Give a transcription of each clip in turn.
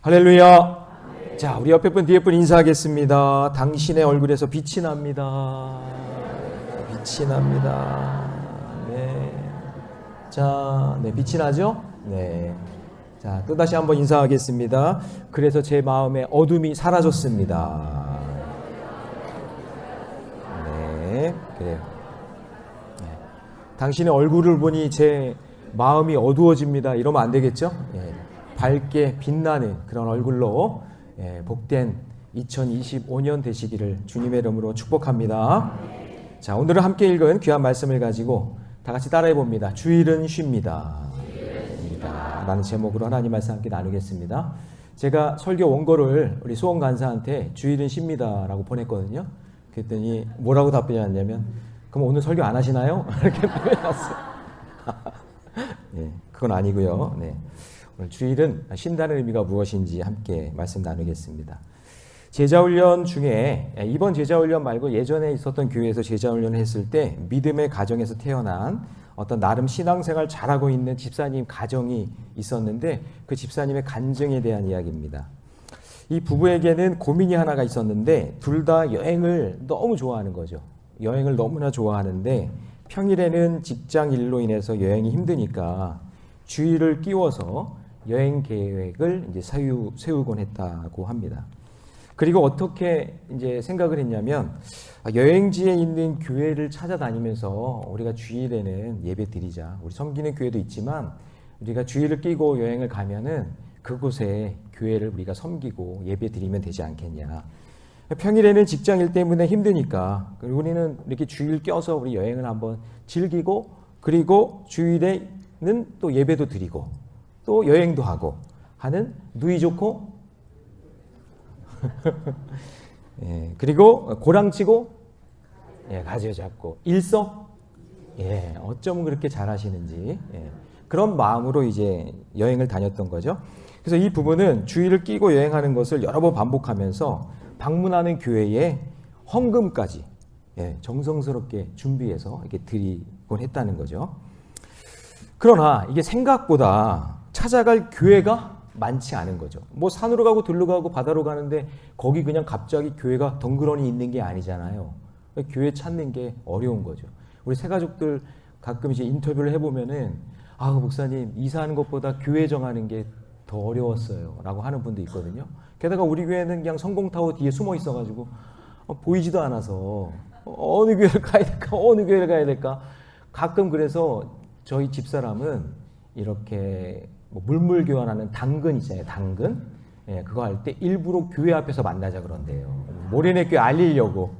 할렐루야. 자, 우리 옆에 분 뒤에 분 인사하겠습니다. 당신의 얼굴에서 빛이 납니다. 빛이 납니다. 네. 자, 네, 빛이 나죠? 네. 자, 또다시 한번 인사하겠습니다. 그래서 제 마음에 어둠이 사라졌습니다. 네, 그래요. 네. 당신의 얼굴을 보니 제 마음이 어두워집니다. 이러면 안 되겠죠? 네. 밝게 빛나는 그런 얼굴로 복된 2025년 되시기를 주님의 이름으로 축복합니다. 자, 오늘은 함께 읽은 귀한 말씀을 가지고 다 같이 따라해 봅니다. 주일은 쉽니다. 라는 제목으로 하나님 말씀 함께 나누겠습니다. 제가 설교 원고를 우리 수원 간사한테 주일은 쉽니다 라고 보냈거든요. 그랬더니 뭐라고 답변이 왔냐면, 그럼 오늘 설교 안 하시나요? 이렇게 답변이 왔어요. 네, 그건 아니고요. 네. 오늘 주일은 쉰다는 의미가 무엇인지 함께 말씀 나누겠습니다. 제자훈련 중에 이번 제자훈련 말고 예전에 있었던 교회에서 제자훈련을 했을 때 믿음의 가정에서 태어난 어떤 나름 신앙생활 잘하고 있는 집사님 가정이 있었는데 그 집사님의 간증에 대한 이야기입니다. 이 부부에게는 고민이 하나가 있었는데 둘 다 여행을 너무 좋아하는 거죠. 여행을 너무나 좋아하는데 평일에는 직장 일로 인해서 여행이 힘드니까 주일을 끼워서 여행 계획을 이제 세우곤 했다고 합니다. 그리고 어떻게 이제 생각을 했냐면, 여행지에 있는 교회를 찾아다니면서 우리가 주일에는 예배 드리자. 우리 섬기는 교회도 있지만 우리가 주일을 끼고 여행을 가면은 그곳에 교회를 우리가 섬기고 예배 드리면 되지 않겠냐. 평일에는 직장 일 때문에 힘드니까 우리는 이렇게 주일 껴서 우리 여행을 한번 즐기고, 그리고 주일에는 또 예배도 드리고 또 여행도 하고 하는 누이 좋고 예, 그리고 고랑치고 예, 가지고 잡고 일석 예, 어쩜 그렇게 잘하시는지 예, 그런 마음으로 이제 여행을 다녔던 거죠. 그래서 이 부부는 주일을 끼고 여행하는 것을 여러 번 반복하면서 방문하는 교회에 헌금까지 예, 정성스럽게 준비해서 이렇게 드리곤 했다는 거죠. 그러나 이게 생각보다 찾아갈 교회가 많지 않은 거죠. 뭐 산으로 가고 들로 가고 바다로 가는데 거기 그냥 갑자기 교회가 덩그러니 있는 게 아니잖아요. 교회 찾는 게 어려운 거죠. 우리 새가족들 가끔 이제 인터뷰를 해보면은, 아, 목사님 이사하는 것보다 교회 정하는 게 더 어려웠어요 라고 하는 분도 있거든요. 게다가 우리 교회는 그냥 성공타워 뒤에 숨어 있어가지고 보이지도 않아서 어느 교회를 가야 될까 어느 교회를 가야 될까. 가끔 그래서 저희 집사람은 이렇게 뭐 물물 교환하는 당근 있잖아요. 당근. 예, 그거 할 때 일부러 교회 앞에서 만나자 그런대요. 모래내 교회 알리려고.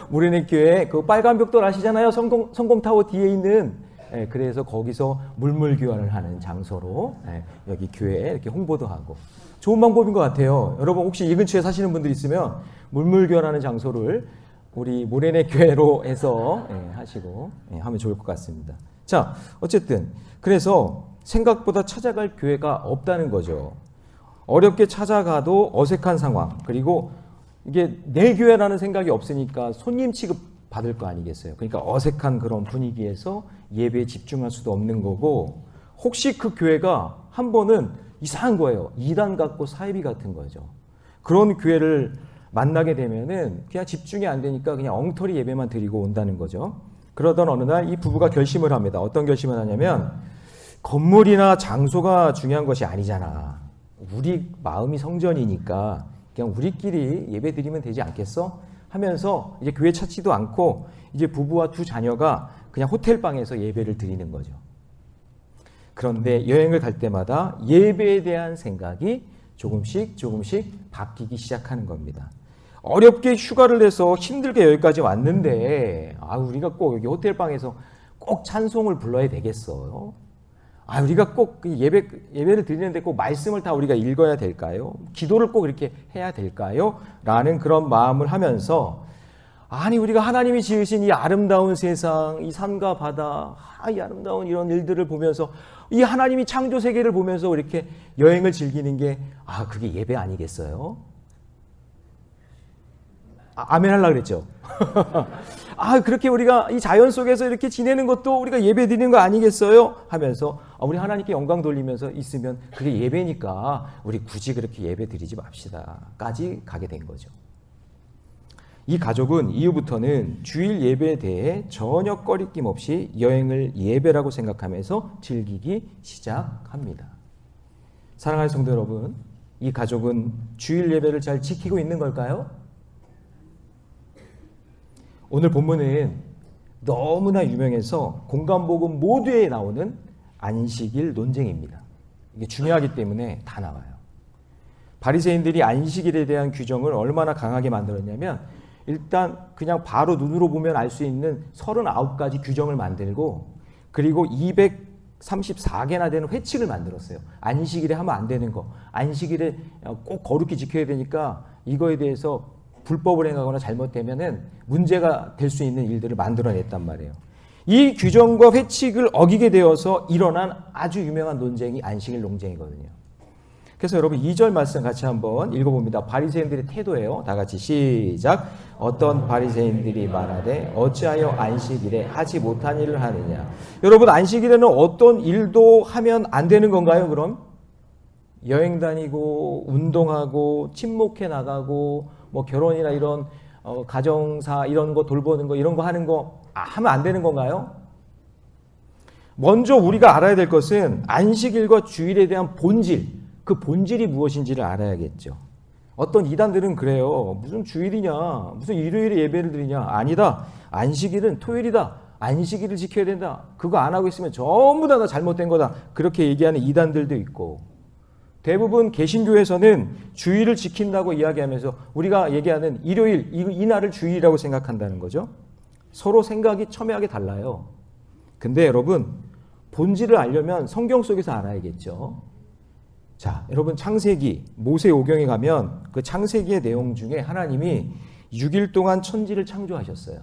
모래내 교회 그 빨간 벽돌 아시잖아요. 성공타워 뒤에 있는. 예, 그래서 거기서 물물 교환을 하는 장소로 예, 여기 교회에 이렇게 홍보도 하고. 좋은 방법인 것 같아요. 여러분 혹시 이 근처에 사시는 분들 있으면 물물 교환하는 장소를 우리 모래내 교회로 해서 예, 하시고 예, 하면 좋을 것 같습니다. 자, 어쨌든 그래서 생각보다 찾아갈 교회가 없다는 거죠. 어렵게 찾아가도 어색한 상황, 그리고 이게 내 교회라는 생각이 없으니까 손님 취급 받을 거 아니겠어요. 그러니까 어색한 그런 분위기에서 예배에 집중할 수도 없는 거고, 혹시 그 교회가 한 번은 이상한 거예요. 이단 같고 사이비 같은 거죠. 그런 교회를 만나게 되면은 그냥 집중이 안 되니까 그냥 엉터리 예배만 드리고 온다는 거죠. 그러던 어느 날 이 부부가 결심을 합니다. 어떤 결심을 하냐면, 건물이나 장소가 중요한 것이 아니잖아. 우리 마음이 성전이니까 그냥 우리끼리 예배 드리면 되지 않겠어? 하면서 이제 교회 찾지도 않고 이제 부부와 두 자녀가 그냥 호텔방에서 예배를 드리는 거죠. 그런데 여행을 갈 때마다 예배에 대한 생각이 조금씩 바뀌기 시작하는 겁니다. 어렵게 휴가를 내서 힘들게 여기까지 왔는데 우리가 꼭 여기 호텔방에서 꼭 찬송을 불러야 되겠어요? 우리가 꼭 예배를 드리는데 꼭 말씀을 다 우리가 읽어야 될까요? 기도를 꼭 이렇게 해야 될까요? 라는 그런 마음을 하면서, 아니 우리가 하나님이 지으신 이 아름다운 세상, 이 산과 바다, 이 아름다운 이런 일들을 보면서, 이 하나님이 창조 세계를 보면서 이렇게 여행을 즐기는 게 그게 예배 아니겠어요? 아멘 하려고 그랬죠. 그렇게 우리가 이 자연 속에서 이렇게 지내는 것도 우리가 예배 드리는 거 아니겠어요? 하면서 우리 하나님께 영광 돌리면서 있으면 그게 예배니까 우리 굳이 그렇게 예배 드리지 맙시다 까지 가게 된 거죠. 이 가족은 이후부터는 주일 예배에 대해 전혀 꺼리낌 없이 여행을 예배라고 생각하면서 즐기기 시작합니다. 사랑하는 성도 여러분, 이 가족은 주일 예배를 잘 지키고 있는 걸까요? 오늘 본문은 너무나 유명해서 공간복음 모두에 나오는 안식일 논쟁입니다. 이게 중요하기 때문에 다 나와요. 바리새인들이 안식일에 대한 규정을 얼마나 강하게 만들었냐면 일단 그냥 바로 눈으로 보면 알 수 있는 39가지 규정을 만들고 그리고 234개나 되는 회칙을 만들었어요. 안식일에 하면 안 되는 거, 안식일에 꼭 거룩히 지켜야 되니까 이거에 대해서 불법을 행하거나 잘못되면은 문제가 될 수 있는 일들을 만들어냈단 말이에요. 이 규정과 회칙을 어기게 되어서 일어난 아주 유명한 논쟁이 안식일 논쟁이거든요. 그래서 여러분 2절 말씀 같이 한번 읽어봅니다. 바리새인들의 태도예요. 다 같이 시작. 어떤 바리새인들이 말하되 어찌하여 안식일에 하지 못한 일을 하느냐. 여러분 안식일에는 어떤 일도 하면 안 되는 건가요? 그럼 여행 다니고 운동하고 친목회 나가고 뭐 결혼이나 이런 가정사 이런 거 돌보는 거 이런 거 하는 거 하면 안 되는 건가요? 먼저 우리가 알아야 될 것은 안식일과 주일에 대한 본질, 그 본질이 무엇인지를 알아야겠죠. 어떤 이단들은 그래요. 무슨 주일이냐, 무슨 일요일에 예배를 드리냐. 아니다. 안식일은 토요일이다. 안식일을 지켜야 된다. 그거 안 하고 있으면 전부 다 잘못된 거다. 그렇게 얘기하는 이단들도 있고 대부분 개신교에서는 주일을 지킨다고 이야기하면서 우리가 얘기하는 일요일, 이 날을 주일이라고 생각한다는 거죠. 서로 생각이 첨예하게 달라요. 근데 여러분 본질을 알려면 성경 속에서 알아야겠죠. 자, 여러분 창세기, 모세오경에 가면 그 창세기의 내용 중에 하나님이 6일 동안 천지를 창조하셨어요.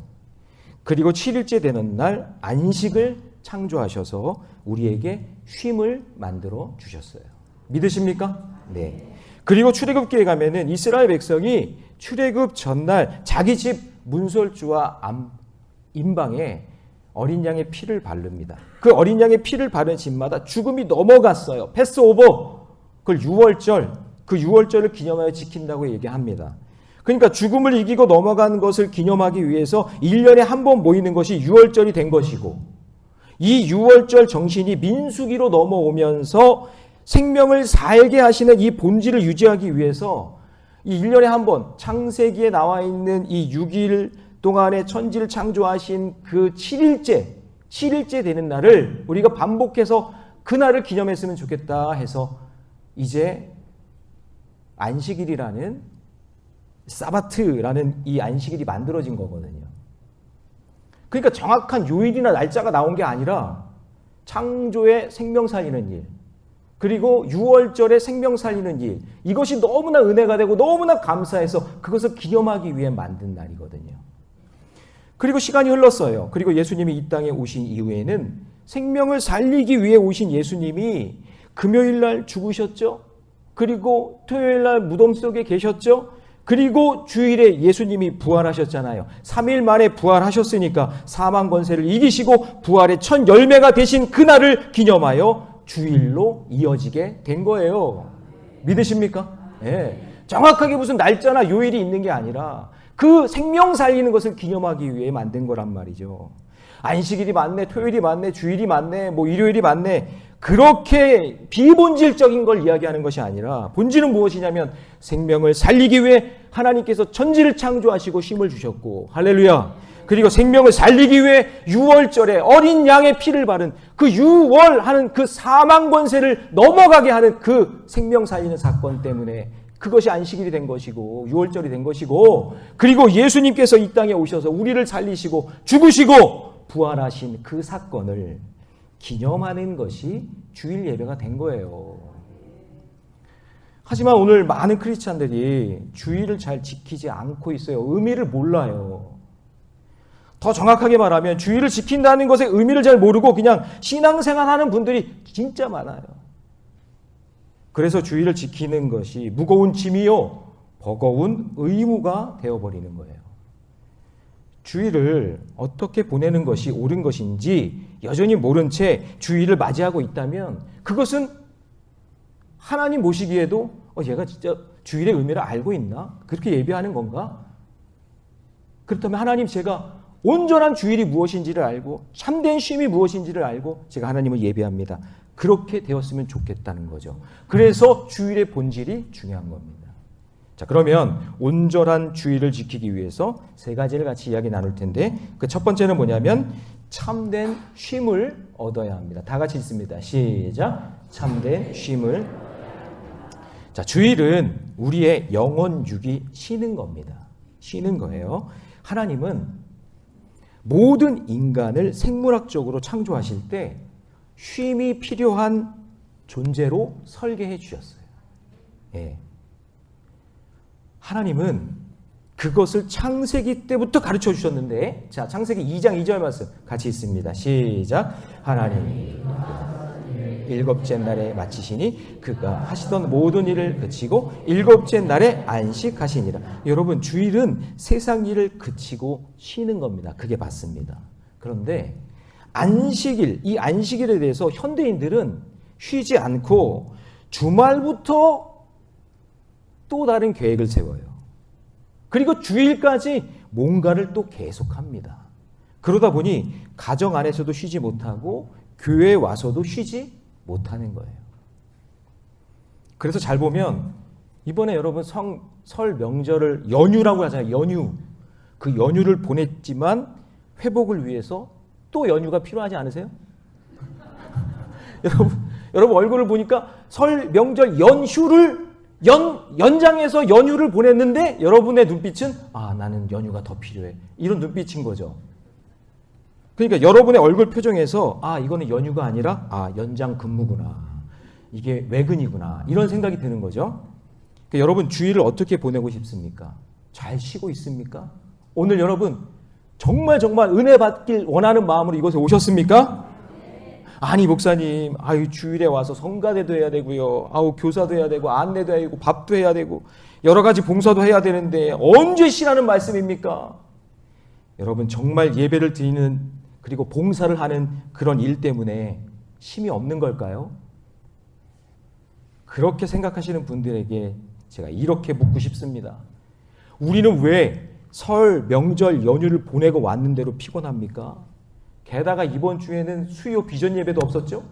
그리고 7일째 되는 날 안식을 창조하셔서 우리에게 쉼을 만들어 주셨어요. 믿으십니까? 네. 그리고 출애굽기에 가면은 이스라엘 백성이 출애굽 전날 자기 집 문설주와 임방에 어린 양의 피를 바릅니다. 그 어린 양의 피를 바른 집마다 죽음이 넘어갔어요. 패스오버. 그걸 6월절, 그 6월절을 기념하여 지킨다고 얘기합니다. 그러니까 죽음을 이기고 넘어간 것을 기념하기 위해서 1년에 한 번 모이는 것이 6월절이 된 것이고 이 6월절 정신이 민수기로 넘어오면서 생명을 살게 하시는 이 본질을 유지하기 위해서 이 1년에 한 번 창세기에 나와 있는 이 6일 동안에 천지를 창조하신 그 7일째 되는 날을 우리가 반복해서 그날을 기념했으면 좋겠다 해서 이제 안식일이라는 사바트라는 이 안식일이 만들어진 거거든요. 그러니까 정확한 요일이나 날짜가 나온 게 아니라 창조의 생명 살리는 일, 그리고 6월절에 생명 살리는 일, 이것이 너무나 은혜가 되고 너무나 감사해서 그것을 기념하기 위해 만든 날이거든요. 그리고 시간이 흘렀어요. 그리고 예수님이 이 땅에 오신 이후에는 생명을 살리기 위해 오신 예수님이 금요일 날 죽으셨죠. 그리고 토요일 날 무덤 속에 계셨죠. 그리고 주일에 예수님이 부활하셨잖아요. 3일 만에 부활하셨으니까 사망 권세를 이기시고 부활의 첫 열매가 되신 그날을 기념하여 주일로 이어지게 된 거예요. 믿으십니까? 네. 정확하게 무슨 날짜나 요일이 있는 게 아니라 그 생명 살리는 것을 기념하기 위해 만든 거란 말이죠. 안식일이 맞네, 토요일이 맞네, 주일이 맞네, 뭐 일요일이 맞네, 그렇게 비본질적인 걸 이야기하는 것이 아니라 본질은 무엇이냐면 생명을 살리기 위해 하나님께서 천지를 창조하시고 쉼을 주셨고, 할렐루야. 그리고 생명을 살리기 위해 6월절에 어린 양의 피를 바른 그 6월 하는 그 사망 권세를 넘어가게 하는 그 생명 살리는 사건 때문에 그것이 안식일이 된 것이고 6월절이 된 것이고, 그리고 예수님께서 이 땅에 오셔서 우리를 살리시고 죽으시고 부활하신 그 사건을 기념하는 것이 주일 예배가 된 거예요. 하지만 오늘 많은 크리스찬들이 주일을 잘 지키지 않고 있어요. 의미를 몰라요. 더 정확하게 말하면 주일을 지킨다는 것의 의미를 잘 모르고 그냥 신앙생활하는 분들이 진짜 많아요. 그래서 주일을 지키는 것이 무거운 짐이요 버거운 의무가 되어버리는 거예요. 주일을 어떻게 보내는 것이 옳은 것인지 여전히 모른 채 주일을 맞이하고 있다면 그것은 하나님 모시기에도 얘가 진짜 주일의 의미를 알고 있나? 그렇게 예배하는 건가? 그렇다면 하나님, 제가 온전한 주일이 무엇인지를 알고 참된 쉼이 무엇인지를 알고 제가 하나님을 예배합니다. 그렇게 되었으면 좋겠다는 거죠. 그래서 주일의 본질이 중요한 겁니다. 자, 그러면 온전한 주일을 지키기 위해서 세 가지를 같이 이야기 나눌 텐데, 그 첫 번째는 뭐냐면 참된 쉼을 얻어야 합니다. 다 같이 읽습니다. 시작. 참된 쉼을. 자, 주일은 우리의 영혼 육이 쉬는 겁니다. 쉬는 거예요. 하나님은 모든 인간을 생물학적으로 창조하실 때 쉼이 필요한 존재로 설계해 주셨어요. 예. 하나님은 그것을 창세기 때부터 가르쳐 주셨는데, 자, 창세기 2장 2절 말씀 같이 읽습니다. 시작. 하나님이 일곱째 날에 마치시니 그가 하시던 모든 일을 그치고 일곱째 날에 안식하시니라. 여러분, 주일은 세상 일을 그치고 쉬는 겁니다. 그게 맞습니다. 그런데 안식일, 이 안식일에 대해서 현대인들은 쉬지 않고 주말부터 또 다른 계획을 세워요. 그리고 주일까지 뭔가를 또 계속합니다. 그러다 보니 가정 안에서도 쉬지 못하고 교회에 와서도 쉬지 못하는 거예요. 그래서 잘 보면 이번에 여러분 설 명절을 연휴라고 하잖아요. 연휴. 그 연휴를 보냈지만 회복을 위해서 또 연휴가 필요하지 않으세요? 여러분 얼굴을 보니까 설 명절 연휴를 연장해서 연휴를 보냈는데 여러분의 눈빛은 나는 연휴가 더 필요해. 이런 눈빛인 거죠. 그러니까 여러분의 얼굴 표정에서 이거는 연휴가 아니라 연장 근무구나. 이게 외근이구나. 이런 생각이 드는 거죠. 그러니까 여러분 주일을 어떻게 보내고 싶습니까? 잘 쉬고 있습니까? 오늘 여러분 정말 은혜 받길 원하는 마음으로 이곳에 오셨습니까? 아니 목사님, 주일에 와서 성가대도 해야 되고요. 교사도 해야 되고 안내도 해야 되고 밥도 해야 되고 여러 가지 봉사도 해야 되는데 언제 쉬라는 말씀입니까? 여러분 정말 예배를 드리는 그리고 봉사를 하는 그런 일 때문에 쉼이 없는 걸까요? 그렇게 생각하시는 분들에게 제가 이렇게 묻고 싶습니다. 우리는 왜 설 명절 연휴를 보내고 왔는데도 피곤합니까? 게다가 이번 주에는 수요 비전 예배도 없었죠?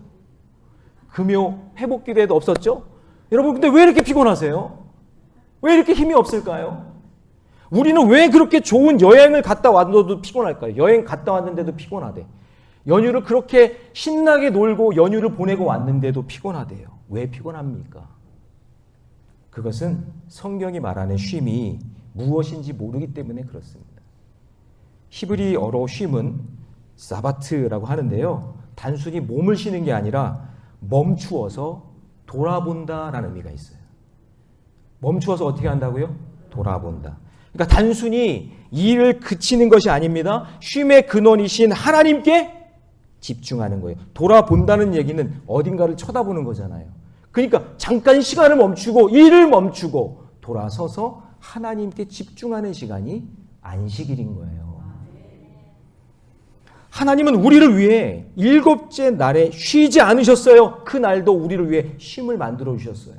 금요 회복 기도회도 없었죠? 여러분 근데 왜 이렇게 피곤하세요? 왜 이렇게 힘이 없을까요? 우리는 왜 그렇게 좋은 여행을 갔다 왔는데도 피곤할까요? 여행 갔다 왔는데도 피곤하대. 연휴를 그렇게 신나게 놀고 연휴를 보내고 왔는데도 피곤하대요. 왜 피곤합니까? 그것은 성경이 말하는 쉼이 무엇인지 모르기 때문에 그렇습니다. 히브리어로 쉼은 사바트라고 하는데요. 단순히 몸을 쉬는 게 아니라 멈추어서 돌아본다라는 의미가 있어요. 멈추어서 어떻게 한다고요? 돌아본다. 그러니까 단순히 일을 그치는 것이 아닙니다. 쉼의 근원이신 하나님께 집중하는 거예요. 돌아본다는 얘기는 어딘가를 쳐다보는 거잖아요. 그러니까 잠깐 시간을 멈추고 일을 멈추고 돌아서서 하나님께 집중하는 시간이 안식일인 거예요. 하나님은 우리를 위해 일곱째 날에 쉬지 않으셨어요. 그 날도 우리를 위해 쉼을 만들어 주셨어요.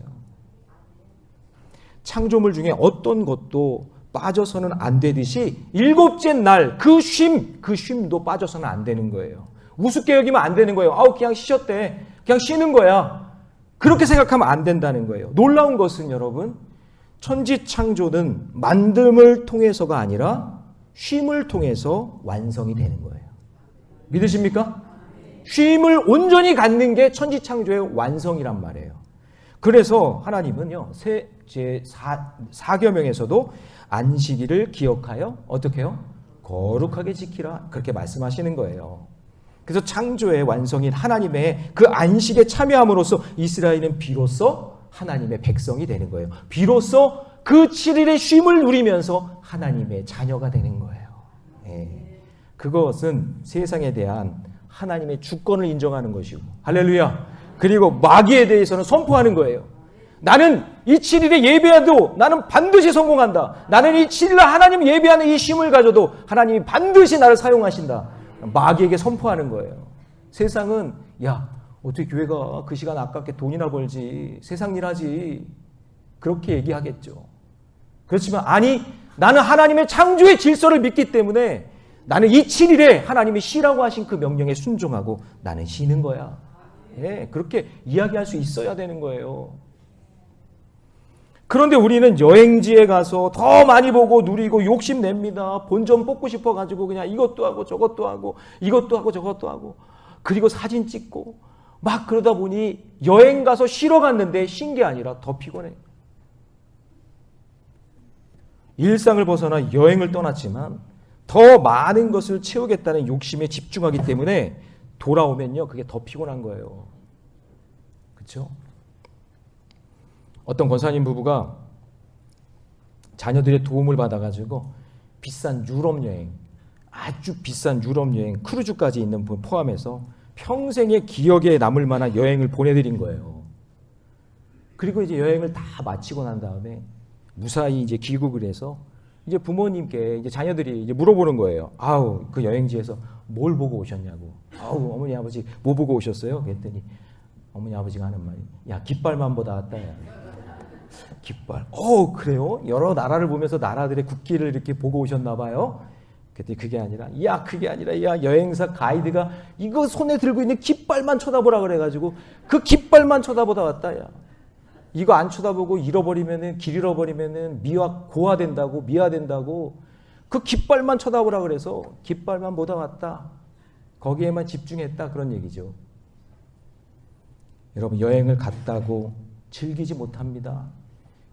창조물 중에 어떤 것도 빠져서는 안 되듯이 일곱째 날 그 쉼도 빠져서는 안 되는 거예요. 우습게 여기면 안 되는 거예요. 그냥 쉬셨대. 그냥 쉬는 거야. 그렇게 생각하면 안 된다는 거예요. 놀라운 것은 여러분, 천지 창조는 만듦을 통해서가 아니라 쉼을 통해서 완성이 되는 거예요. 믿으십니까? 쉼을 온전히 갖는 게 천지 창조의 완성이란 말이에요. 그래서 하나님은요, 제4계명에서도 안식일을 기억하여 어떻게 해요? 거룩하게 지키라. 그렇게 말씀하시는 거예요. 그래서 창조의 완성인 하나님의 그 안식에 참여함으로써 이스라엘은 비로소 하나님의 백성이 되는 거예요. 비로소 그 7일의 쉼을 누리면서 하나님의 자녀가 되는 거예요. 그것은 세상에 대한 하나님의 주권을 인정하는 것이고, 할렐루야. 그리고 마귀에 대해서는 선포하는 거예요. 나는 이 7일에 예배해도 나는 반드시 성공한다. 나는 이 7일날 하나님 예배하는 이 쉼을 가져도 하나님이 반드시 나를 사용하신다. 마귀에게 선포하는 거예요. 세상은 야 어떻게 교회가 그 시간 아깝게 돈이나 벌지, 세상 일 하지, 그렇게 얘기하겠죠. 그렇지만 아니, 나는 하나님의 창조의 질서를 믿기 때문에 나는 이 7일에 하나님이 쉬라고 하신 그 명령에 순종하고 나는 쉬는 거야. 예, 그렇게 이야기할 수 있어야 되는 거예요. 그런데 우리는 여행지에 가서 더 많이 보고 누리고 욕심냅니다. 본전 뽑고 싶어가지고 그냥 이것도 하고 저것도 하고 이것도 하고 저것도 하고, 그리고 사진 찍고 막 그러다 보니 여행 가서 쉬러 갔는데 쉰 게 아니라 더 피곤해. 일상을 벗어나 여행을 떠났지만 더 많은 것을 채우겠다는 욕심에 집중하기 때문에 돌아오면요 그게 더 피곤한 거예요. 그렇죠? 어떤 권사님 부부가 자녀들의 도움을 받아가지고 비싼 유럽 여행, 아주 비싼 유럽 여행, 크루즈까지 있는 분 포함해서 평생의 기억에 남을 만한 여행을 보내드린 거예요. 그리고 이제 여행을 다 마치고 난 다음에 무사히 이제 귀국을 해서 이제 부모님께 이제 자녀들이 이제 물어보는 거예요. 아우, 그 여행지에서 뭘 보고 오셨냐고. 아우, 어머니 아버지 뭐 보고 오셨어요? 그랬더니 어머니 아버지가 하는 말이, 야, 깃발만 보다 왔다. 야. 깃발. 그래요? 여러 나라를 보면서 나라들의 국기를 이렇게 보고 오셨나 봐요. 그랬더니 그게 아니라, 야, 여행사 가이드가 이거 손에 들고 있는 깃발만 쳐다보라 그래가지고 그 깃발만 쳐다보다 왔다. 야. 이거 안 쳐다보고 잃어버리면은, 길 잃어버리면은 고아된다고, 미화된다고, 그 깃발만 쳐다보라 그래서 깃발만 보다 왔다. 거기에만 집중했다. 그런 얘기죠. 여러분, 여행을 갔다고 즐기지 못합니다.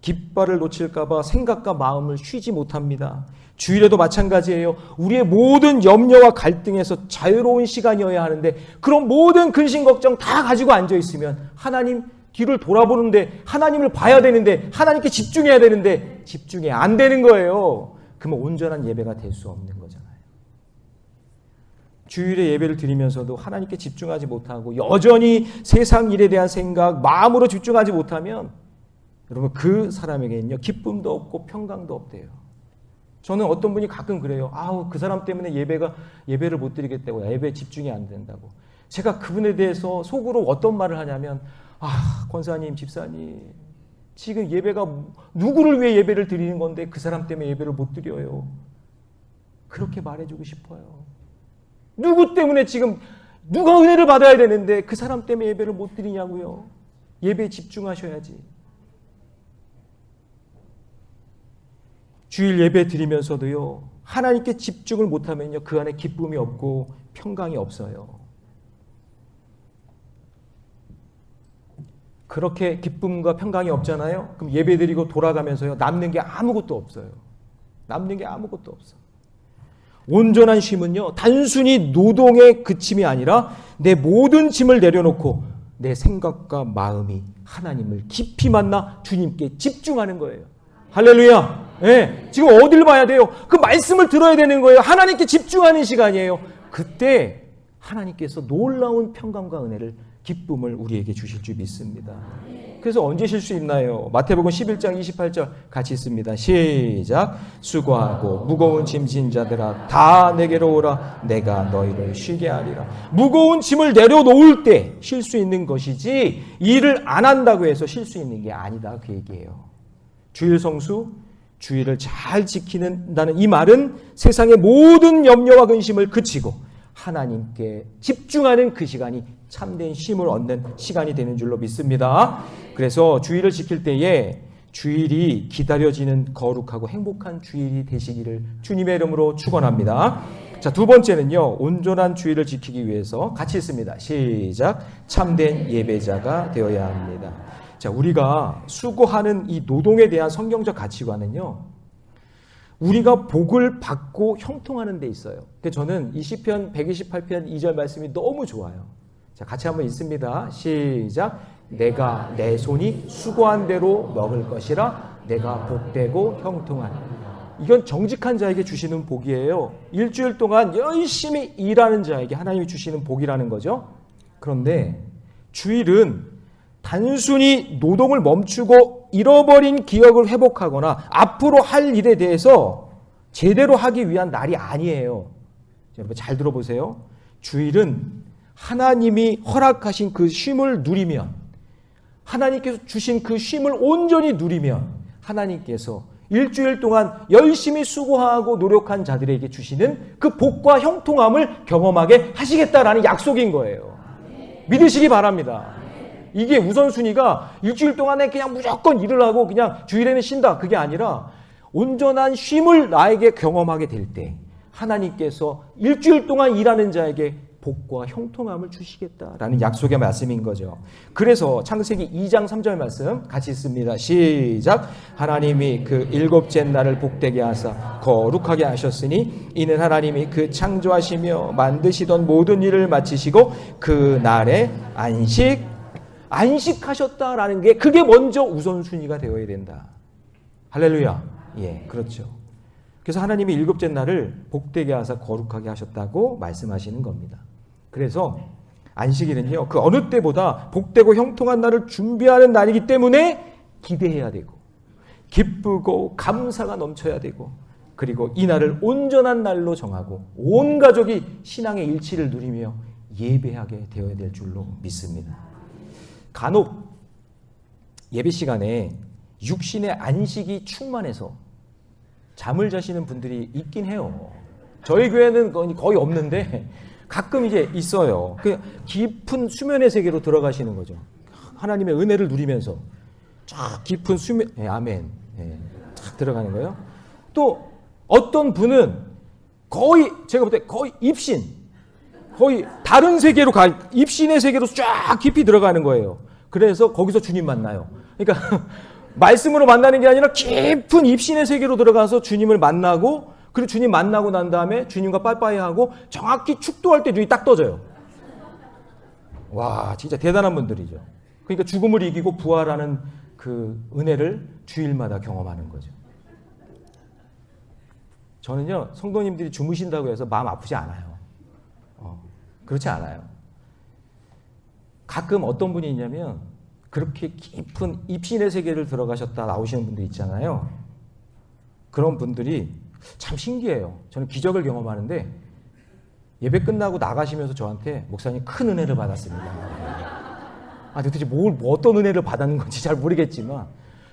깃발을 놓칠까봐 생각과 마음을 쉬지 못합니다. 주일에도 마찬가지예요. 우리의 모든 염려와 갈등에서 자유로운 시간이어야 하는데 그런 모든 근심 걱정 다 가지고 앉아있으면 하나님 뒤를 돌아보는데, 하나님을 봐야 되는데, 하나님께 집중해야 되는데 집중이 안 되는 거예요. 그러면 온전한 예배가 될 수 없는 거잖아요. 주일에 예배를 드리면서도 하나님께 집중하지 못하고 여전히 세상 일에 대한 생각, 마음으로 집중하지 못하면 여러분 그 사람에게는요 기쁨도 없고 평강도 없대요. 저는 어떤 분이 가끔 그래요. 아우, 그 사람 때문에 예배를 못 드리겠다고, 예배에 집중이 안 된다고. 제가 그분에 대해서 속으로 어떤 말을 하냐면, 권사님, 집사님, 지금 예배가 누구를 위해 예배를 드리는 건데 그 사람 때문에 예배를 못 드려요. 그렇게 말해주고 싶어요. 누구 때문에 지금 누가 은혜를 받아야 되는데 그 사람 때문에 예배를 못 드리냐고요. 예배에 집중하셔야지. 주일 예배 드리면서도요 하나님께 집중을 못하면요 그 안에 기쁨이 없고 평강이 없어요. 그렇게 기쁨과 평강이 없잖아요. 그럼 예배 드리고 돌아가면서요 남는 게 아무것도 없어요. 남는 게 아무것도 없어. 온전한 쉼은요 단순히 노동의 그침이 아니라 내 모든 짐을 내려놓고 내 생각과 마음이 하나님을 깊이 만나 주님께 집중하는 거예요. 할렐루야. 네, 지금 어디를 봐야 돼요? 그 말씀을 들어야 되는 거예요. 하나님께 집중하는 시간이에요. 그때 하나님께서 놀라운 평강과 은혜를, 기쁨을 우리에게 주실 줄 믿습니다. 그래서 언제 쉴 수 있나요? 마태복음 11장 28절 같이 있습니다. 시작. 수고하고 무거운 짐 진 자들아 다 내게로 오라. 내가 너희를 쉬게 하리라. 무거운 짐을 내려놓을 때 쉴 수 있는 것이지 일을 안 한다고 해서 쉴 수 있는 게 아니다. 그 얘기예요. 주일 성수, 주일을 잘 지키는다는 이 말은 세상의 모든 염려와 근심을 그치고 하나님께 집중하는 그 시간이 참된 쉼을 얻는 시간이 되는 줄로 믿습니다. 그래서 주일을 지킬 때에 주일이 기다려지는 거룩하고 행복한 주일이 되시기를 주님의 이름으로 축원합니다. 자, 두 번째는요. 온전한 주일을 지키기 위해서 같이 있습니다. 시작. 참된 예배자가 되어야 합니다. 자, 우리가 수고하는 이 노동에 대한 성경적 가치관은요. 우리가 복을 받고 형통하는 데 있어요. 근데 저는 이 시편 128편 2절 말씀이 너무 좋아요. 자, 같이 한번 읽습니다. 시작. 내가 내 손이 수고한 대로 먹을 것이라. 내가 복되고 형통하니. 이건 정직한 자에게 주시는 복이에요. 일주일 동안 열심히 일하는 자에게 하나님이 주시는 복이라는 거죠. 그런데 주일은 단순히 노동을 멈추고 잃어버린 기억을 회복하거나 앞으로 할 일에 대해서 제대로 하기 위한 날이 아니에요. 여러분 잘 들어보세요. 주일은 하나님이 허락하신 그 쉼을 누리면, 하나님께서 주신 그 쉼을 온전히 누리면 하나님께서 일주일 동안 열심히 수고하고 노력한 자들에게 주시는 그 복과 형통함을 경험하게 하시겠다라는 약속인 거예요. 믿으시기 바랍니다. 이게 우선순위가 일주일 동안에 그냥 무조건 일을 하고 그냥 주일에는 쉰다, 그게 아니라 온전한 쉼을 나에게 경험하게 될 때 하나님께서 일주일 동안 일하는 자에게 복과 형통함을 주시겠다라는 약속의 말씀인 거죠. 그래서 창세기 2장 3절 말씀 같이 읽습니다. 시작. 하나님이 그 일곱째 날을 복되게 하사 거룩하게 하셨으니 이는 하나님이 그 창조하시며 만드시던 모든 일을 마치시고 그 날에 안식하셨다라는 게, 그게 먼저 우선순위가 되어야 된다. 할렐루야. 예, 그렇죠. 그래서 하나님이 일곱째 날을 복되게 하사 거룩하게 하셨다고 말씀하시는 겁니다. 그래서 안식일은요, 그 어느 때보다 복되고 형통한 날을 준비하는 날이기 때문에 기대해야 되고 기쁘고 감사가 넘쳐야 되고, 그리고 이 날을 온전한 날로 정하고 온 가족이 신앙의 일치를 누리며 예배하게 되어야 될 줄로 믿습니다. 간혹 예배 시간에 육신의 안식이 충만해서 잠을 자시는 분들이 있긴 해요. 저희 교회는 거의 없는데 가끔 이제 있어요. 그 깊은 수면의 세계로 들어가시는 거죠. 하나님의 은혜를 누리면서 쫙 깊은 수면, 아멘, 쫙 들어가는 거예요. 또 어떤 분은 거의, 제가 볼 때 거의 입신, 거의 다른 세계로 입신의 세계로 쫙 깊이 들어가는 거예요. 그래서 거기서 주님 만나요. 그러니까 말씀으로 만나는 게 아니라 깊은 입신의 세계로 들어가서 주님을 만나고, 그리고 주님 만나고 난 다음에 주님과 빠이빠이하고 정확히 축도할 때 눈이 딱 떠져요. 와, 진짜 대단한 분들이죠. 그러니까 죽음을 이기고 부활하는 그 은혜를 주일마다 경험하는 거죠. 저는요, 성도님들이 주무신다고 해서 마음 아프지 않아요. 그렇지 않아요. 가끔 어떤 분이 있냐면 그렇게 깊은 입신의 세계를 들어가셨다 나오시는 분들 있잖아요. 그런 분들이 참 신기해요. 저는 기적을 경험하는데 예배 끝나고 나가시면서 저한테 목사님 큰 은혜를 받았습니다. 도대체 어떤 은혜를 받았는 건지 잘 모르겠지만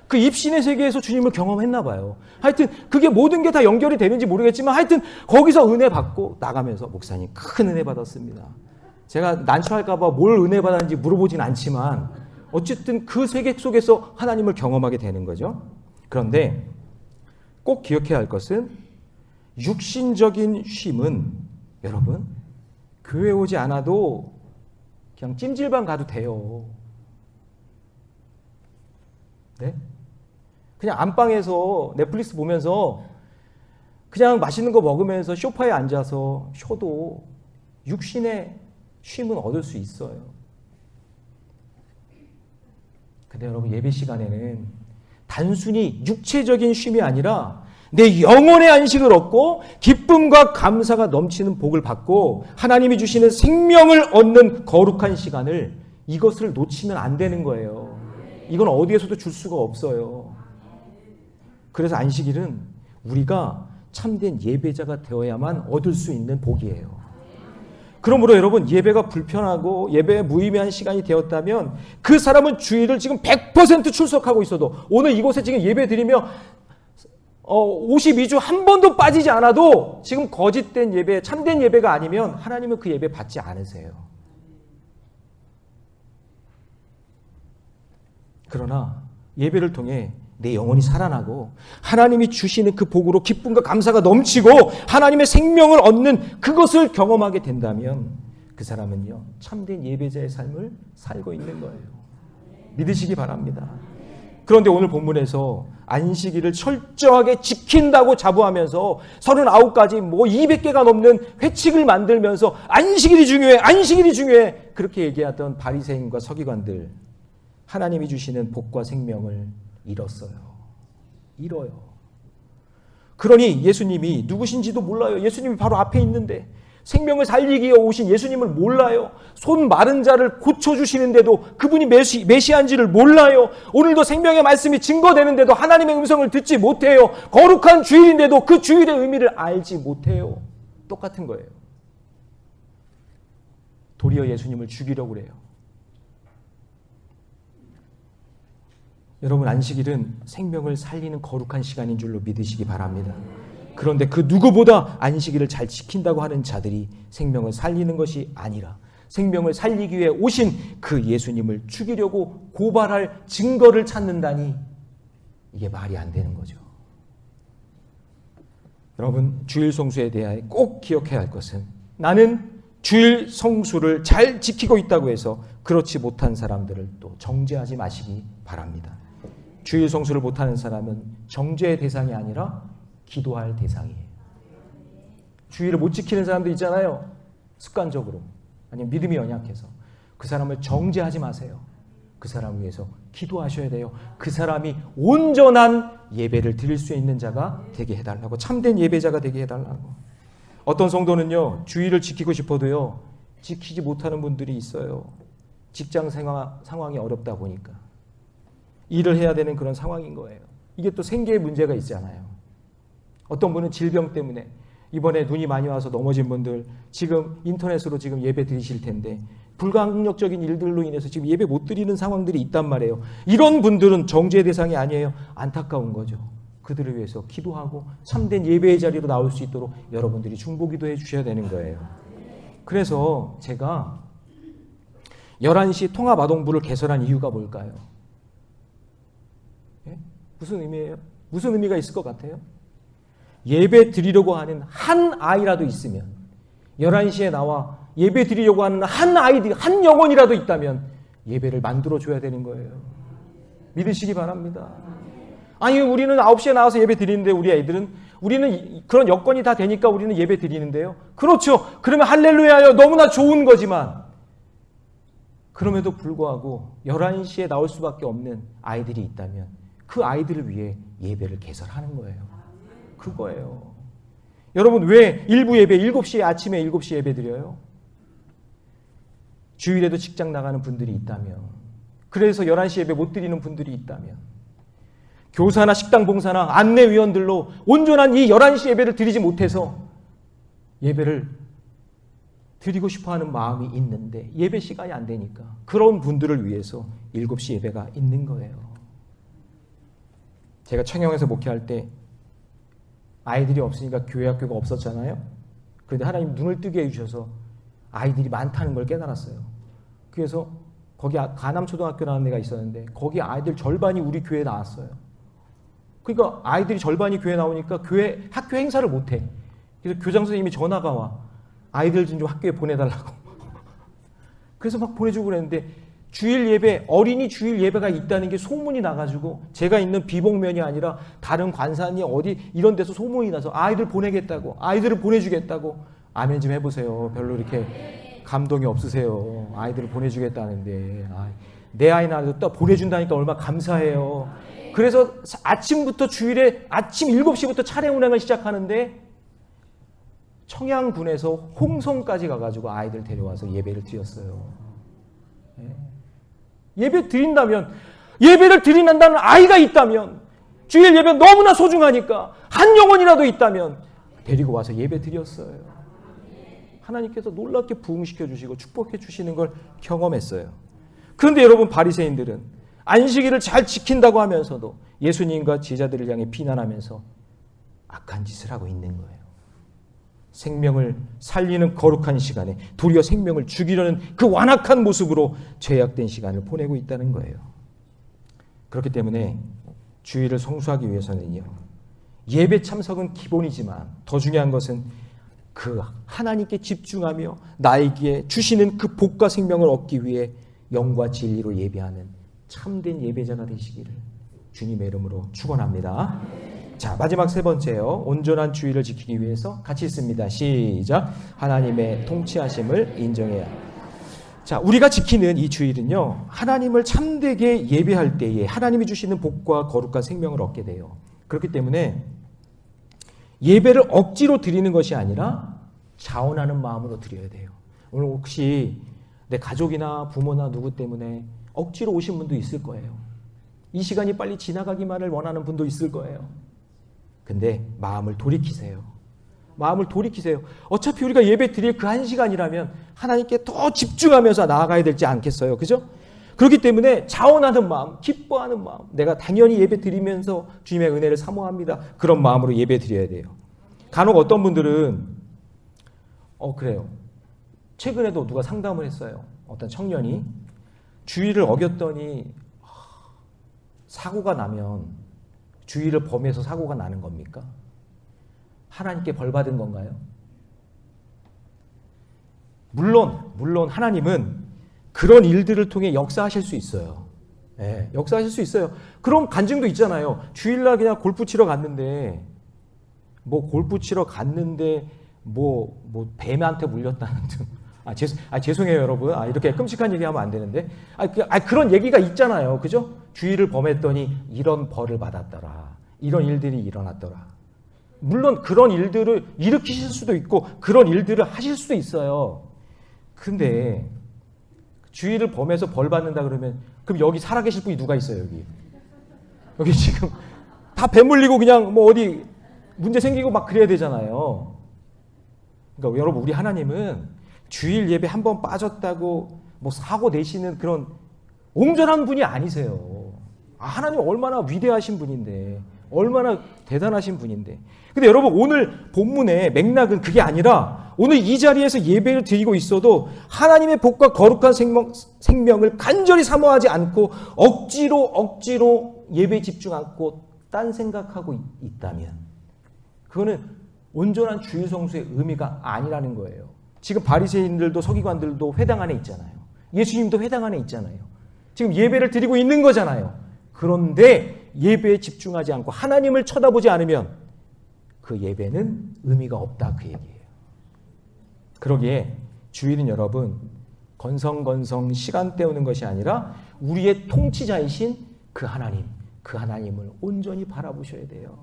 그 입신의 세계에서 주님을 경험했나 봐요. 하여튼 그게 모든 게 다 연결이 되는지 모르겠지만 하여튼 거기서 은혜 받고 나가면서 목사님 큰 은혜 받았습니다. 제가 난처할까 봐 뭘 은혜 받았는지 물어보진 않지만 어쨌든 그 세계 속에서 하나님을 경험하게 되는 거죠. 그런데 꼭 기억해야 할 것은 육신적인 쉼은 여러분 교회 오지 않아도 그냥 찜질방 가도 돼요. 네? 그냥 안방에서 넷플릭스 보면서 그냥 맛있는 거 먹으면서 소파에 앉아서 쉬어도 육신의 쉼은 얻을 수 있어요. 근데 여러분 예배 시간에는 단순히 육체적인 쉼이 아니라 내 영혼의 안식을 얻고 기쁨과 감사가 넘치는 복을 받고 하나님이 주시는 생명을 얻는 거룩한 시간을, 이것을 놓치면 안 되는 거예요. 이건 어디에서도 줄 수가 없어요. 그래서 안식일은 우리가 참된 예배자가 되어야만 얻을 수 있는 복이에요. 그러므로 여러분 예배가 불편하고 예배에 무의미한 시간이 되었다면 그 사람은 주일을 지금 100% 출석하고 있어도, 오늘 이곳에 지금 예배 드리며 52주 한 번도 빠지지 않아도 지금 거짓된 예배, 참된 예배가 아니면 하나님은 그 예배 받지 않으세요. 그러나 예배를 통해 내 영혼이 살아나고 하나님이 주시는 그 복으로 기쁨과 감사가 넘치고 하나님의 생명을 얻는 그것을 경험하게 된다면 그 사람은요 참된 예배자의 삶을 살고 있는 거예요. 믿으시기 바랍니다. 그런데 오늘 본문에서 안식일을 철저하게 지킨다고 자부하면서 39가지 200개가 넘는 회칙을 만들면서 안식일이 중요해, 안식일이 중요해, 그렇게 얘기하던 바리새인과 서기관들, 하나님이 주시는 복과 생명을 잃어요. 그러니 예수님이 누구신지도 몰라요. 예수님이 바로 앞에 있는데 생명을 살리기 위해 오신 예수님을 몰라요. 손 마른 자를 고쳐주시는데도 그분이 메시아인지를 몰라요. 오늘도 생명의 말씀이 증거되는데도 하나님의 음성을 듣지 못해요. 거룩한 주일인데도 그 주일의 의미를 알지 못해요. 똑같은 거예요. 도리어 예수님을 죽이려고 그래요. 여러분, 안식일은 생명을 살리는 거룩한 시간인 줄로 믿으시기 바랍니다. 그런데 그 누구보다 안식일을 잘 지킨다고 하는 자들이 생명을 살리는 것이 아니라 생명을 살리기 위해 오신 그 예수님을 죽이려고 고발할 증거를 찾는다니, 이게 말이 안 되는 거죠. 여러분, 주일 성수에 대하여 꼭 기억해야 할 것은, 나는 주일 성수를 잘 지키고 있다고 해서 그렇지 못한 사람들을 또 정죄하지 마시기 바랍니다. 주일 성수를 못하는 사람은 정죄의 대상이 아니라 기도할 대상이에요. 주일을 못 지키는 사람도 있잖아요. 습관적으로. 아니면 믿음이 연약해서. 그 사람을 정죄하지 마세요. 그 사람을 위해서 기도하셔야 돼요. 그 사람이 온전한 예배를 드릴 수 있는 자가 되게 해달라고, 참된 예배자가 되게 해달라고. 어떤 성도는요, 주일을 지키고 싶어도요, 지키지 못하는 분들이 있어요. 직장 상황이 어렵다 보니까. 일을 해야 되는 그런 상황인 거예요. 이게 또 생계의 문제가 있잖아요. 어떤 분은 질병 때문에, 이번에 눈이 많이 와서 넘어진 분들 지금 인터넷으로 지금 예배 드리실 텐데 불가항력적인 일들로 인해서 지금 예배 못 드리는 상황들이 있단 말이에요. 이런 분들은 정죄의 대상이 아니에요. 안타까운 거죠. 그들을 위해서 기도하고 참된 예배의 자리로 나올 수 있도록 여러분들이 중보기도해 주셔야 되는 거예요. 그래서 제가 11시 통합아동부를 개설한 이유가 뭘까요? 예? 무슨 의미예요? 무슨 의미가 있을 것 같아요? 예배 드리려고 하는 한 아이라도 있으면, 11시에 나와 예배 드리려고 하는 한 아이들, 한 영혼이라도 있다면 예배를 만들어줘야 되는 거예요. 믿으시기 바랍니다. 아니, 우리는 9시에 나와서 예배 드리는데 우리는 그런 여건이 다 되니까 우리는 예배 드리는데요. 그렇죠. 그러면 할렐루야요. 너무나 좋은 거지만, 그럼에도 불구하고 11시에 나올 수밖에 없는 아이들이 있다면 그 아이들을 위해 예배를 개설하는 거예요. 그거예요. 여러분, 왜 일부 예배 7시에, 아침에 7시에 예배 드려요? 주일에도 직장 나가는 분들이 있다면, 그래서 11시 예배 못 드리는 분들이 있다면, 교사나 식당 봉사나 안내위원들로 온전한 이 11시 예배를 드리지 못해서 예배를 드리고 싶어하는 마음이 있는데 예배 시간이 안 되니까, 그런 분들을 위해서 7시 예배가 있는 거예요. 제가 청영에서 목회할 때 아이들이 없으니까 교회 학교가 없었잖아요. 그런데 하나님 눈을 뜨게 해주셔서 아이들이 많다는 걸 깨달았어요. 그래서 거기 가남초등학교라는 데가 있었는데 거기 아이들 절반이 우리 교회에 나왔어요. 그러니까 아이들이 절반이 교회 나오니까 학교 행사를 못해. 그래서 교장 선생님이 전화가 와. 아이들 좀 학교에 보내달라고. 그래서 막 보내주고 그랬는데, 주일 예배, 어린이 주일 예배가 있다는 게 소문이 나가지고, 제가 있는 비봉면이 아니라 다른 관산이 어디 이런 데서 소문이 나서 아이들 보내겠다고, 아이들을 보내주겠다고. 아멘 좀 해보세요. 별로 이렇게 감동이 없으세요. 아이들을 보내주겠다는데. 내 아이나도 또 보내준다니까 얼마나 감사해요. 그래서 아침부터 주일에 아침 7시부터 차량 운행을 시작하는데 청양군에서 홍성까지 가가지고 아이들 데려와서 예배를 드렸어요. 예배 드린다면, 예배를 드린다는 아이가 있다면, 주일 예배 너무나 소중하니까 한 영혼이라도 있다면 데리고 와서 예배 드렸어요. 하나님께서 놀랍게 부흥시켜 주시고 축복해 주시는 걸 경험했어요. 그런데 여러분, 바리새인들은 안식일을 잘 지킨다고 하면서도 예수님과 제자들을 향해 비난하면서 악한 짓을 하고 있는 거예요. 생명을 살리는 거룩한 시간에 도리어 생명을 죽이려는 그 완악한 모습으로 죄악된 시간을 보내고 있다는 거예요. 그렇기 때문에 주일을 성수하기 위해서는요, 예배 참석은 기본이지만 더 중요한 것은 그 하나님께 집중하며 나에게 주시는 그 복과 생명을 얻기 위해 영과 진리로 예배하는 참된 예배자가 되시기를 주님의 이름으로 축원합니다. 자, 마지막 세 번째요. 온전한 주일을 지키기 위해서 같이 있습니다. 시작. 하나님의 통치하심을 인정해야. 자, 우리가 지키는 이 주일은요, 하나님을 참되게 예배할 때에 하나님이 주시는 복과 거룩한 생명을 얻게 돼요. 그렇기 때문에 예배를 억지로 드리는 것이 아니라 자원하는 마음으로 드려야 돼요. 오늘 혹시 내 가족이나 부모나 누구 때문에 억지로 오신 분도 있을 거예요. 이 시간이 빨리 지나가기만을 원하는 분도 있을 거예요. 근데 마음을 돌이키세요. 마음을 돌이키세요. 어차피 우리가 예배 드릴 그 한 시간이라면 하나님께 더 집중하면서 나아가야 되지 않겠어요? 그죠? 그렇기 때문에 자원하는 마음, 기뻐하는 마음, 내가 당연히 예배 드리면서 주님의 은혜를 사모합니다. 그런 마음으로 예배 드려야 돼요. 간혹 어떤 분들은 그래요. 최근에도 누가 상담을 했어요. 어떤 청년이 주의를 어겼더니 사고가 나면 주의를 범해서 사고가 나는 겁니까? 하나님께 벌 받은 건가요? 물론 하나님은 그런 일들을 통해 역사하실 수 있어요. 네, 역사하실 수 있어요. 그런 간증도 있잖아요. 주일날 그냥 골프 치러 갔는데 뱀한테 물렸다는 등. 죄송해요, 여러분. 이렇게 끔찍한 얘기하면 안 되는데. 그런 얘기가 있잖아요. 그죠? 주의를 범했더니 이런 벌을 받았더라. 이런 일들이 일어났더라. 물론 그런 일들을 일으키실 수도 있고 그런 일들을 하실 수도 있어요. 근데 주의를 범해서 벌 받는다 그러면 그럼 여기 살아계실 분이 누가 있어요, 여기 지금 다 뱀 물리고 그냥 어디 문제 생기고 막 그래야 되잖아요. 그러니까 여러분, 우리 하나님은 주일 예배 한 번 빠졌다고 사고 내시는 그런 옹졸한 분이 아니세요. 하나님 얼마나 위대하신 분인데, 얼마나 대단하신 분인데. 근데 여러분, 오늘 본문의 맥락은 그게 아니라 오늘 이 자리에서 예배를 드리고 있어도 하나님의 복과 거룩한 생명을 간절히 사모하지 않고 억지로 예배에 집중 않고 딴 생각하고 있다면 그거는 온전한 주일 성수의 의미가 아니라는 거예요. 지금 바리새인들도 서기관들도 회당 안에 있잖아요. 예수님도 회당 안에 있잖아요. 지금 예배를 드리고 있는 거잖아요. 그런데 예배에 집중하지 않고 하나님을 쳐다보지 않으면 그 예배는 의미가 없다, 그 얘기예요. 그러기에 주일은 여러분 건성건성 시간 때우는 것이 아니라 우리의 통치자이신 그 하나님을 온전히 바라보셔야 돼요.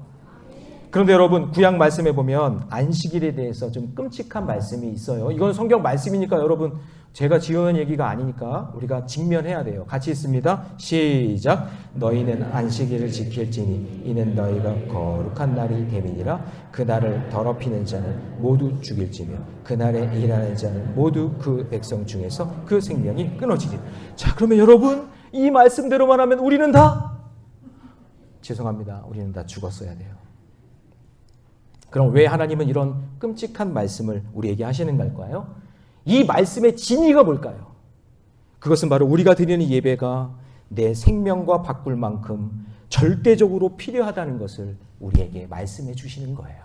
그런데 여러분, 구약 말씀에 보면 안식일에 대해서 좀 끔찍한 말씀이 있어요. 이건 성경 말씀이니까 여러분 제가 지어낸 얘기가 아니니까 우리가 직면해야 돼요. 같이 있습니다. 시작. 너희는 안식일을 지킬지니 이는 너희가 거룩한 날이 됨이니라. 그날을 더럽히는 자는 모두 죽일지며 그날에 일하는 자는 모두 그 백성 중에서 그 생명이 끊어지리라. 자, 그러면 여러분 이 말씀대로만 하면 우리는 다 죄송합니다. 우리는 다 죽었어야 돼요. 그럼 왜 하나님은 이런 끔찍한 말씀을 우리에게 하시는 걸까요? 이 말씀의 진위가 뭘까요? 그것은 바로 우리가 드리는 예배가 내 생명과 바꿀 만큼 절대적으로 필요하다는 것을 우리에게 말씀해 주시는 거예요.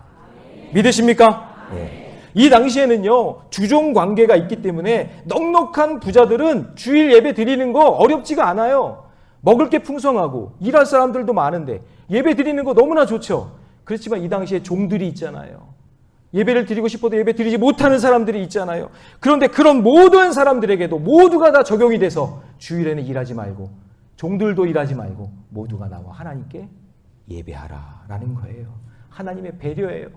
믿으십니까? 네. 이 당시에는요, 주종 관계가 있기 때문에 넉넉한 부자들은 주일 예배 드리는 거 어렵지가 않아요. 먹을 게 풍성하고 일할 사람들도 많은데 예배 드리는 거 너무나 좋죠. 그렇지만 이 당시에 종들이 있잖아요. 예배를 드리고 싶어도 예배 드리지 못하는 사람들이 있잖아요. 그런데 그런 모든 사람들에게도 모두가 다 적용이 돼서 주일에는 일하지 말고 종들도 일하지 말고 모두가 나와 하나님께 예배하라라는 거예요. 하나님의 배려예요.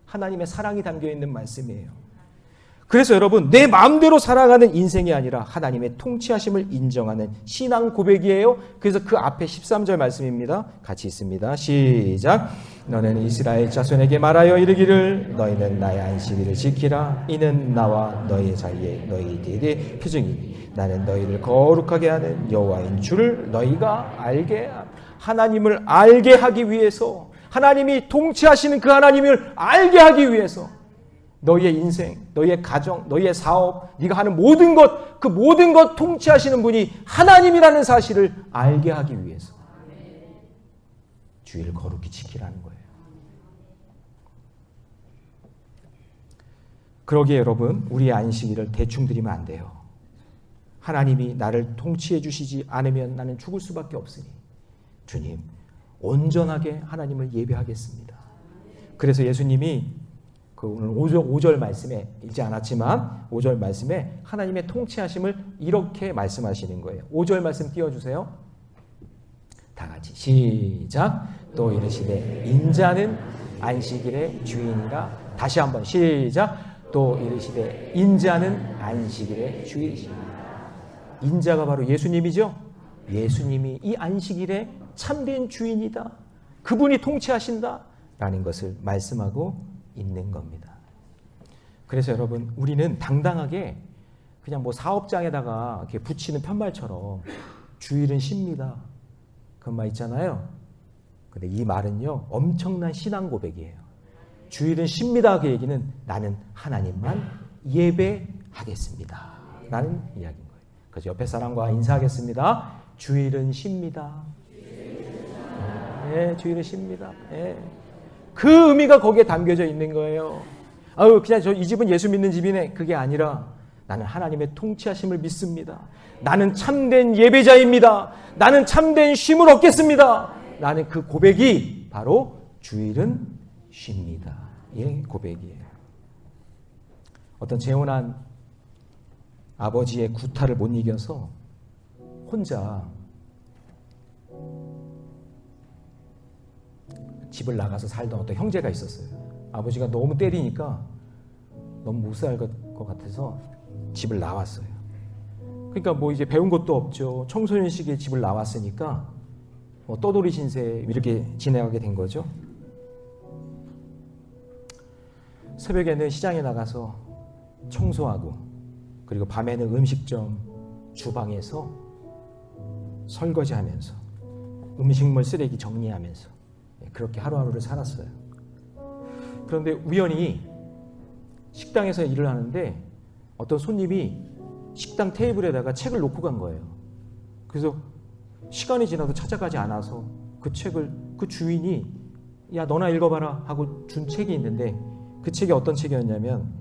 하나님의 사랑이 담겨있는 말씀이에요. 그래서 여러분, 내 마음대로 살아가는 인생이 아니라 하나님의 통치하심을 인정하는 신앙 고백이에요. 그래서 그 앞에 13절 말씀입니다. 같이 있습니다. 시작. 너는 이스라엘 자손에게 말하여 이르기를 너희는 나의 안식일을 지키라. 이는 나와 너희 사이에 너희들의 표징이니 나는 너희를 거룩하게 하는 여호와인 줄을 너희가 알게 함. 하나님을 알게 하기 위해서, 하나님이 통치하시는 그 하나님을 알게 하기 위해서 너희의 인생, 너희의 가정, 너희의 사업, 네가 하는 모든 것, 그 모든 것 통치하시는 분이 하나님이라는 사실을 알게 하기 위해서 주일을 거룩히 지키라는 거예요. 그러기에 여러분, 우리의 안식일을 대충 드리면 안 돼요. 하나님이 나를 통치해 주시지 않으면 나는 죽을 수밖에 없으니 주님, 온전하게 하나님을 예배하겠습니다. 그래서 예수님이 오늘 5절 말씀에 읽지 않았지만 5절 말씀에 하나님의 통치하심을 이렇게 말씀하시는 거예요. 5절 말씀 띄워주세요. 다 같이 시작. 또 이르시되 인자는 안식일의 주인이라. 다시 한번 시작. 또 이르시되 인자는 안식일의 주일이시니라. 인자가 바로 예수님이죠. 예수님이 이 안식일의 참된 주인이다. 그분이 통치하신다. 라는 것을 말씀하고 있는 겁니다. 그래서 여러분, 우리는 당당하게 그냥 뭐 사업장에다가 이렇게 붙이는 편말처럼 주일은 쉽니다. 그런 말 있잖아요. 근데 이 말은요, 엄청난 신앙 고백이에요. 주일은 쉽니다. 그 얘기는 나는 하나님만 예배하겠습니다. 라는 이야기인 거예요. 그래서 옆에 사람과 인사하겠습니다. 주일은 쉽니다. 네, 주일은 쉽니다. 네. 그 의미가 거기에 담겨져 있는 거예요. 그냥 이 집은 예수 믿는 집이네. 그게 아니라 나는 하나님의 통치하심을 믿습니다. 나는 참된 예배자입니다. 나는 참된 쉼을 얻겠습니다. 라는 그 고백이 바로 주일은 쉽니다. 이 고백이에요. 어떤 재혼한 아버지의 구타를 못 이겨서 혼자 집을 나가서 살던 어떤 형제가 있었어요. 아버지가 너무 때리니까 너무 못 살 것 같아서 집을 나왔어요. 그러니까 뭐 이제 배운 것도 없죠. 청소년 시기에 집을 나왔으니까 뭐 떠돌이 신세 이렇게 지내가게 된 거죠. 새벽에는 시장에 나가서 청소하고, 그리고 밤에는 음식점 주방에서 설거지하면서 음식물 쓰레기 정리하면서 그렇게 하루하루를 살았어요. 그런데 우연히 식당에서 일을 하는데 어떤 손님이 식당 테이블에다가 책을 놓고 간 거예요. 그래서 시간이 지나도 찾아가지 않아서 그 책을 그 주인이 야 너나 읽어봐라 하고 준 책이 있는데, 그 책이 어떤 책이었냐면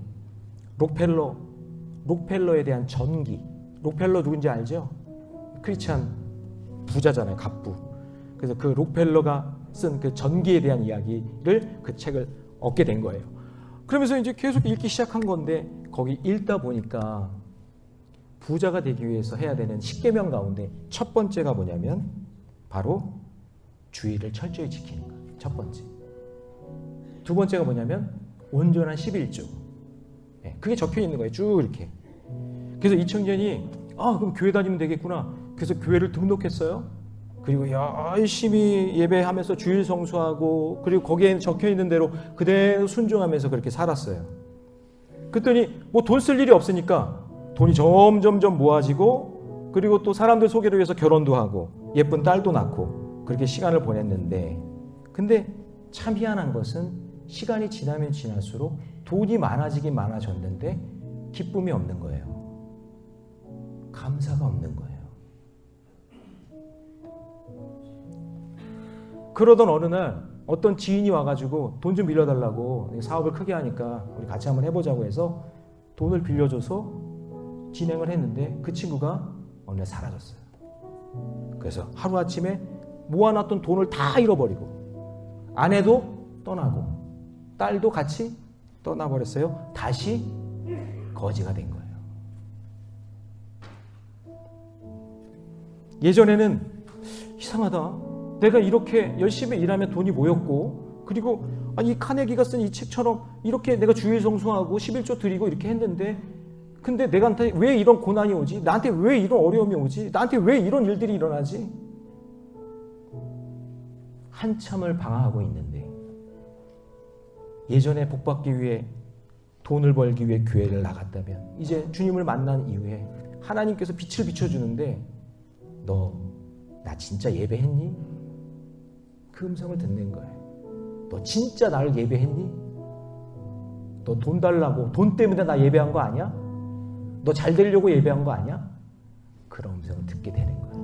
록펠러에 대한 전기. 록펠러 누군지 알죠? 크리스찬 부자잖아요. 갑부. 그래서 그 록펠러가 쓴 그 전기에 대한 이야기를 그 책을 얻게 된 거예요. 그러면서 이제 계속 읽기 시작한 건데, 거기 읽다 보니까 부자가 되기 위해서 해야 되는 10계명 가운데 첫 번째가 뭐냐면 바로 주일을 철저히 지키는 거예요. 첫 번째. 두 번째가 뭐냐면 온전한 11조. 그게 적혀 있는 거예요. 쭉 이렇게. 그래서 이 청년이 그럼 교회 다니면 되겠구나. 그래서 교회를 등록했어요. 그리고 열심히 예배하면서 주일 성수하고, 그리고 거기에 적혀 있는 대로 그대로 순종하면서 그렇게 살았어요. 그랬더니 뭐 돈 쓸 일이 없으니까 돈이 점점점 모아지고, 그리고 또 사람들 소개를 위해서 결혼도 하고 예쁜 딸도 낳고 그렇게 시간을 보냈는데, 근데 참 희한한 것은 시간이 지나면 지날수록 돈이 많아지긴 많아졌는데 기쁨이 없는 거예요. 감사가 없는 거예요. 그러던 어느 날 어떤 지인이 와가지고 돈 좀 빌려달라고, 사업을 크게 하니까 우리 같이 한번 해보자고 해서 돈을 빌려줘서 진행을 했는데 그 친구가 어느 날 사라졌어요. 그래서 하루아침에 모아놨던 돈을 다 잃어버리고, 아내도 떠나고 딸도 같이 떠나버렸어요. 다시 거지가 된 거예요. 예전에는 이상하다. 내가 이렇게 열심히 일하면 돈이 모였고, 그리고 이 카네기가 쓴 이 책처럼 이렇게 내가 주일 성수하고 11조 드리고 이렇게 했는데, 근데 내한테 왜 이런 고난이 오지? 나한테 왜 이런 어려움이 오지? 나한테 왜 이런 일들이 일어나지? 한참을 방황하고 있는데, 예전에 복받기 위해 돈을 벌기 위해 교회를 나갔다면 이제 주님을 만난 이후에 하나님께서 빛을 비춰주는데, 너 나 진짜 예배했니? 그 음성을 듣는 거예요. 너 진짜 나를 예배했니? 너 돈 달라고, 돈 때문에 나 예배한 거 아니야? 너 잘 되려고 예배한 거 아니야? 그런 음성을 듣게 되는 거예요.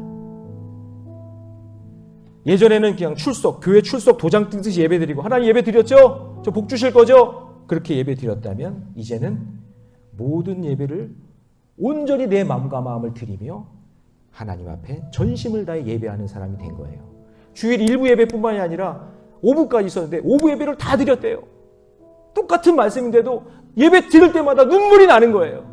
예전에는 그냥 교회 출석 도장 뜯듯이 예배 드리고, 하나님 예배 드렸죠? 저 복 주실 거죠? 그렇게 예배 드렸다면 이제는 모든 예배를 온전히 내 마음과 마음을 드리며 하나님 앞에 전심을 다해 예배하는 사람이 된 거예요. 주일 일부 예배뿐만이 아니라 오부까지 있었는데 오부 예배를 다 드렸대요. 똑같은 말씀인데도 예배 드릴 때마다 눈물이 나는 거예요.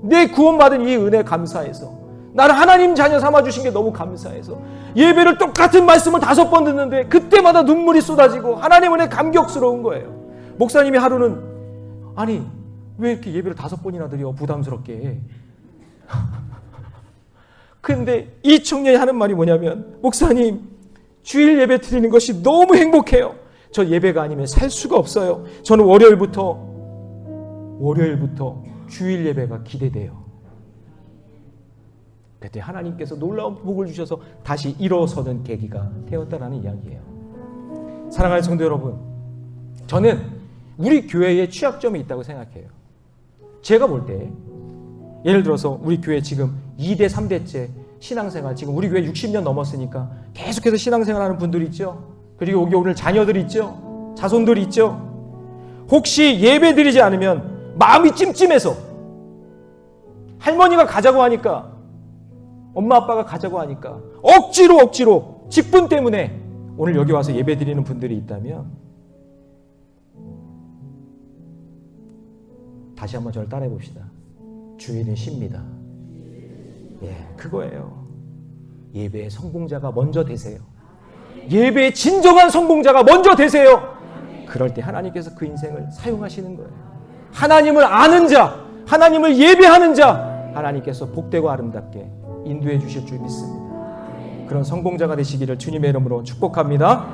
내 구원받은 이 은혜 감사해서, 나를 하나님 자녀 삼아주신 게 너무 감사해서 예배를 똑같은 말씀을 5번 듣는데 그때마다 눈물이 쏟아지고 하나님 은혜 감격스러운 거예요. 목사님이 하루는 왜 이렇게 예배를 5번이나 드려 부담스럽게. 근데 이 청년이 하는 말이 뭐냐면, 목사님 주일 예배 드리는 것이 너무 행복해요. 저 예배가 아니면 살 수가 없어요. 저는 월요일부터 주일 예배가 기대돼요. 그때 하나님께서 놀라운 복을 주셔서 다시 일어서는 계기가 되었다라는 이야기예요. 사랑하는 성도 여러분, 저는 우리 교회에 취약점이 있다고 생각해요. 제가 볼 때 예를 들어서 우리 교회 지금 2대 3대째 신앙생활, 지금 우리 교회 60년 넘었으니까 계속해서 신앙생활하는 분들이 있죠. 그리고 여기 오늘 자녀들이 있죠. 자손들이 있죠. 혹시 예배 드리지 않으면 마음이 찜찜해서, 할머니가 가자고 하니까, 엄마 아빠가 가자고 하니까 억지로 직분 때문에 오늘 여기 와서 예배 드리는 분들이 있다면, 다시 한번 저를 따라해 봅시다. 주일은 쉽니다. 예, 그거예요. 예배의 성공자가 먼저 되세요. 예배의 진정한 성공자가 먼저 되세요. 그럴 때 하나님께서 그 인생을 사용하시는 거예요. 하나님을 아는 자, 하나님을 예배하는 자, 하나님께서 복되고 아름답게 인도해 주실 줄 믿습니다. 그런 성공자가 되시기를 주님의 이름으로 축복합니다.